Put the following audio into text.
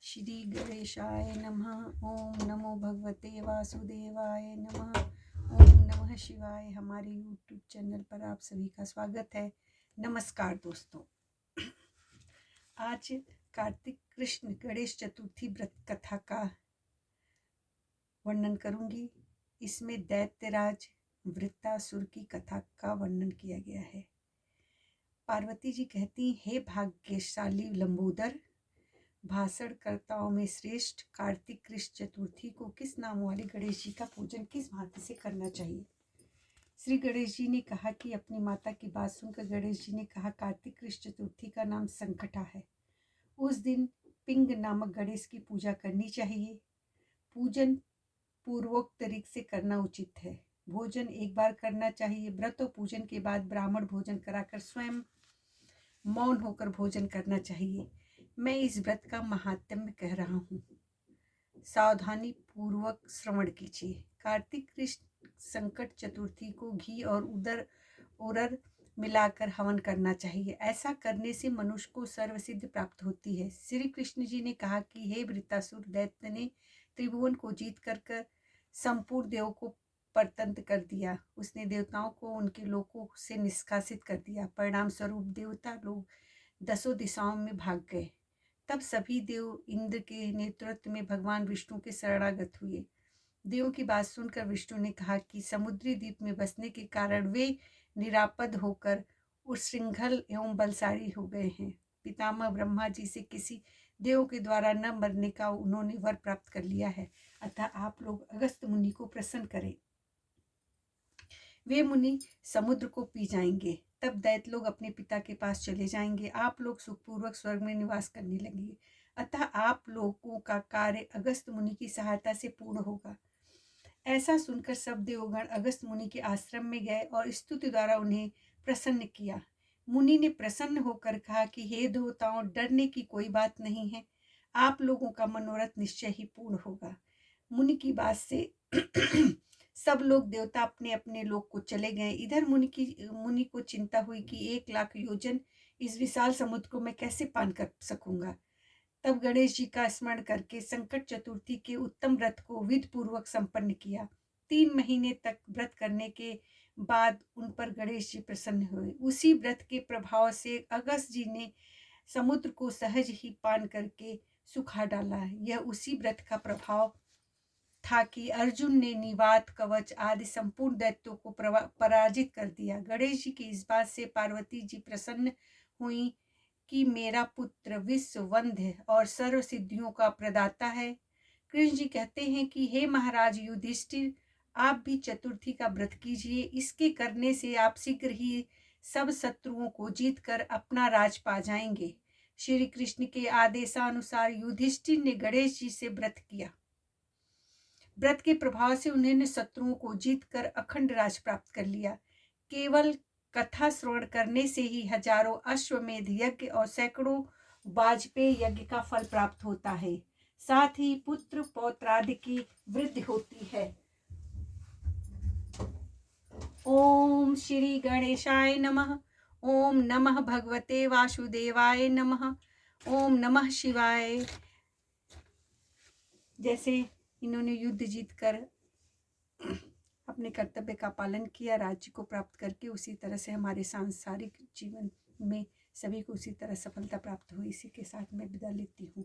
श्री गणेशाय नमः। ओम नमो भगवते वासुदेवाय नमः। ओम नमः शिवाय। हमारे यूट्यूब चैनल पर आप सभी का स्वागत है। नमस्कार दोस्तों। आज कार्तिक कृष्ण गणेश चतुर्थी व्रत कथा का वर्णन करूंगी। इसमें दैत्यराज वृत्तासुर की कथा का वर्णन किया गया है। पार्वती जी कहती, हे भाग्यशाली लंबोदर, भाषणकर्ताओं में श्रेष्ठ कार्तिक कृष्ण चतुर्थी को किस नाम वाले गणेश जी का पूजन किस भांति से करना चाहिए। श्री गणेश जी ने कहा कि अपनी माता की बात सुनकर गणेश जी ने कहा, कार्तिक कृष्ण चतुर्थी का नाम संकटा है। उस दिन पिंग नामक गणेश की पूजा करनी चाहिए। पूजन पूर्वोक्त तरीके से करना उचित है। भोजन एक बार करना चाहिए। व्रत और पूजन के बाद ब्राह्मण भोजन कराकर स्वयं मौन होकर भोजन करना चाहिए। मैं इस व्रत का महात्म्य कह रहा हूँ, सावधानी पूर्वक श्रवण कीजिए। कार्तिक कृष्ण संकट चतुर्थी को घी और उरर मिलाकर हवन करना चाहिए। ऐसा करने से मनुष्य को सर्वसिद्धि प्राप्त होती है। श्री कृष्ण जी ने कहा कि हे वृत्तासुर, दैत्य ने त्रिभुवन को जीत कर संपूर्ण देव को परतंत्र कर दिया। उसने देवताओं को उनके लोकों से निष्कासित कर दिया। परिणाम स्वरूप देवता लोग दसों दिशाओं में भाग गए। तब सभी देव इंद्र के नेतृत्व में भगवान विष्णु के शरणागत हुए। देवों की बात सुनकर विष्णु ने कहा कि समुद्री द्वीप में बसने के कारण वे निरापद होकर उच्छृंखल एवं बलशाली हो गए हैं। पितामह ब्रह्मा जी से किसी देव के द्वारा न मरने का उन्होंने वर प्राप्त कर लिया है। अतः आप लोग अगस्त्य मुनि को प्रसन्न करें। वे मुनि समुद्र को पी जाएंगे। तब दैत्य लोग अपने पिता के पास चले जाएंगे। आप लोग सुखपूर्वक स्वर्ग में निवास करने लगेंगे। अतः आप लोगों का कार्य अगस्त्य मुनि की सहायता से पूर्ण होगा। ऐसा सुनकर सब देवगण अगस्त्य मुनि के आश्रम में गए और स्तुति द्वारा उन्हें प्रसन्न किया। मुनि ने प्रसन्न होकर कहा कि हे देवताओं, डरने की कोई बात नहीं है। आप लोगों का मनोरथ निश्चय ही पूर्ण होगा। मुनि की बात से सब लोग देवता अपने अपने लोक को चले गए। इधर मुनि को चिंता हुई कि 1,00,000 योजन इस विशाल समुद्र को मैं कैसे पान कर सकूंगा। तब गणेश जी का स्मरण करके संकट चतुर्थी के उत्तम व्रत को विधि पूर्वक संपन्न किया। 3 महीने तक व्रत करने के बाद उन पर गणेश जी प्रसन्न हुए। उसी व्रत के प्रभाव से अगस्त्य जी ने समुद्र को सहज ही पान करके सुखा डाला। यह उसी व्रत का प्रभाव था कि अर्जुन ने निवात, कवच आदि संपूर्ण दैत्यों को पराजित कर दिया। गणेश जी की इस बात से पार्वती जी प्रसन्न हुई कि मेरा पुत्र विश्व वंद्य और सर्व सिद्धियों का प्रदाता है। कृष्ण जी कहते हैं कि हे महाराज युधिष्ठिर, आप भी चतुर्थी का व्रत कीजिए। इसके करने से आप शीघ्र ही सब शत्रुओं को जीतकर अपना राज पा जाएंगे। श्री कृष्ण के आदेशानुसार युधिष्ठिर ने गणेश जी से व्रत किया। व्रत के प्रभाव से उन्होंने शत्रुओं को जीतकर अखंड राज प्राप्त कर लिया। केवल कथा श्रवण करने से ही हजारों अश्वमेध यज्ञ और सैकड़ों वाजपेयी यज्ञ का फल प्राप्त होता है। साथ ही पुत्र पौत्र आदि की वृद्धि होती है। ओम श्री गणेशाय नमः। ओम नमः भगवते वासुदेवाय नमः। ओम नमः शिवाय। जैसे इन्होंने युद्ध जीतकर अपने कर्तव्य का पालन किया, राज्य को प्राप्त करके, उसी तरह से हमारे सांसारिक जीवन में सभी को उसी तरह सफलता प्राप्त हुई। इसी के साथ मैं विदा लेती हूँ।